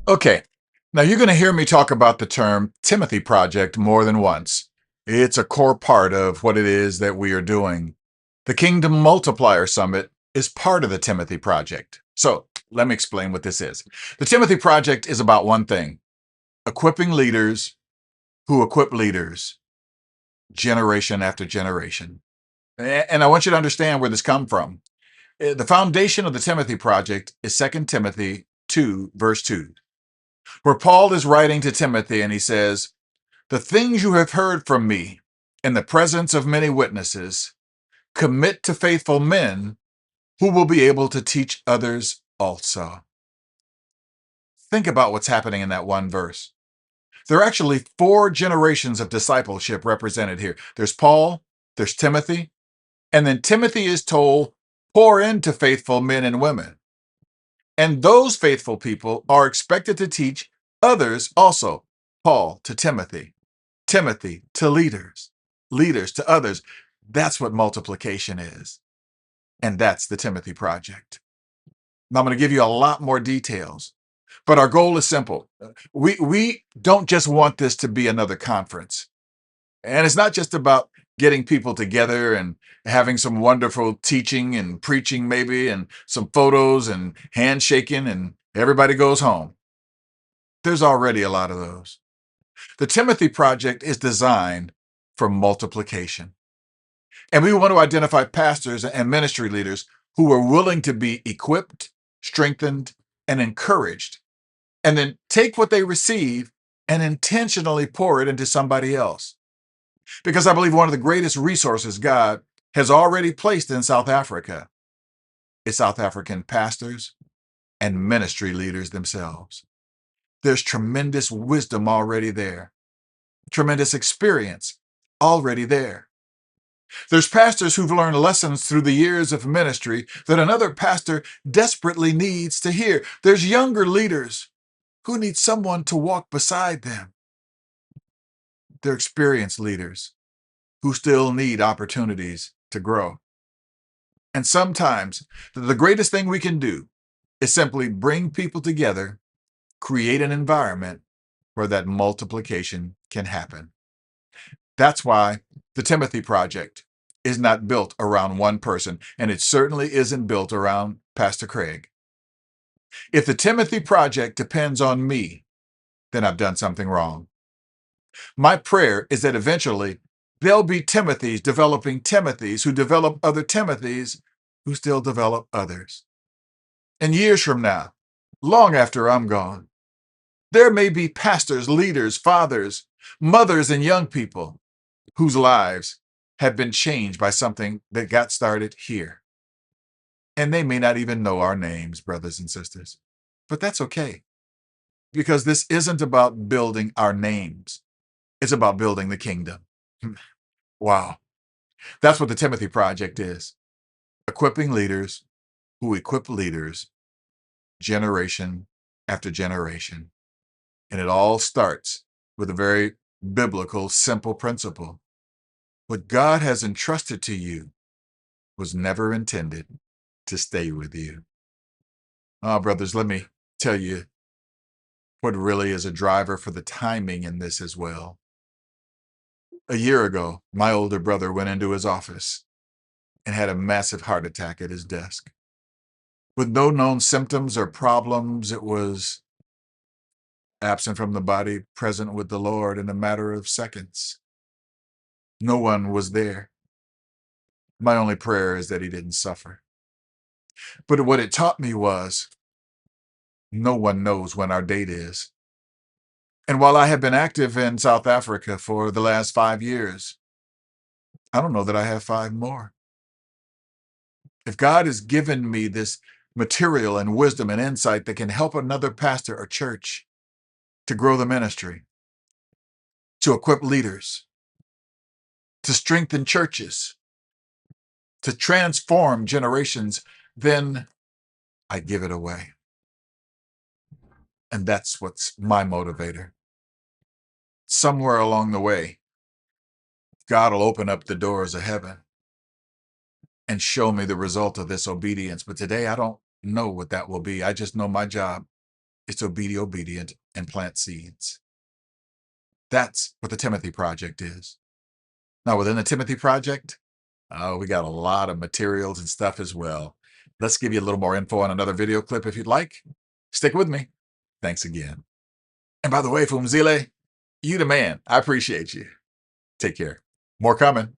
Okay, now you're going to hear me talk about the term Timothy Project more than once. It's a core part of what it is that we are doing. The Kingdom Multiplier Summit is part of the Timothy Project. So let me explain what this is. The Timothy Project is about one thing: equipping leaders who equip leaders, generation after generation. And I want you to understand where this comes from. The foundation of the Timothy Project is 2 Timothy 2, verse 2, where Paul is writing to Timothy and he says, "The things you have heard from me in the presence of many witnesses, commit to faithful men who will be able to teach others also." Think about what's happening in that one verse. There are actually four generations of discipleship represented here. There's Paul, there's Timothy, and then Timothy is told, pour into faithful men and women. And those faithful people are expected to teach others also. Paul to Timothy, Timothy to leaders, leaders to others. That's what multiplication is. And that's the Timothy Project. Now, I'm going to give you a lot more details, but our goal is simple. We don't just want this to be another conference. And it's not just about getting people together and having some wonderful teaching and preaching, maybe, and some photos and handshaking, and everybody goes home. There's already a lot of those. The Timothy Project is designed for multiplication. And we want to identify pastors and ministry leaders who are willing to be equipped, strengthened, and encouraged, and then take what they receive and intentionally pour it into somebody else. Because I believe one of the greatest resources God has already placed in South Africa is South African pastors and ministry leaders themselves. There's tremendous wisdom already there, tremendous experience already there. There's pastors who've learned lessons through the years of ministry that another pastor desperately needs to hear. There's younger leaders who need someone to walk beside them. They're experienced leaders who still need opportunities to grow. And sometimes the greatest thing we can do is simply bring people together, create an environment where that multiplication can happen. That's why the Timothy Project is not built around one person, and it certainly isn't built around Pastor Craig. If the Timothy Project depends on me, then I've done something wrong. My prayer is that eventually there'll be Timothys developing Timothys who develop other Timothys who still develop others. And years from now, long after I'm gone, there may be pastors, leaders, fathers, mothers, and young people whose lives have been changed by something that got started here. And they may not even know our names, brothers and sisters. But that's okay, because this isn't about building our names. It's about building the kingdom. Wow. That's what the Timothy Project is: equipping leaders who equip leaders, generation after generation. And it all starts with a very biblical, simple principle. What God has entrusted to you was never intended to stay with you. Brothers, let me tell you what really is a driver for the timing in this as well. A year ago, my older brother went into his office and had a massive heart attack at his desk. With no known symptoms or problems, it was absent from the body, present with the Lord in a matter of seconds. No one was there. My only prayer is that he didn't suffer. But what it taught me was no one knows when our date is. And while I have been active in South Africa for the last 5 years, I don't know that I have five more. If God has given me this material and wisdom and insight that can help another pastor or church to grow the ministry, to equip leaders, to strengthen churches, to transform generations, then I give it away. And that's what's my motivator. Somewhere along the way, God will open up the doors of heaven and show me the result of this obedience. But today, I don't know what that will be. I just know my job It's be obedient and plant seeds. That's what the Timothy Project is. Now, within the Timothy Project, we got a lot of materials and stuff as well. Let's give you a little more info on another video clip if you'd like. Stick with me. Thanks again. And by the way, Fumzile, you the man. I appreciate you. Take care. More coming.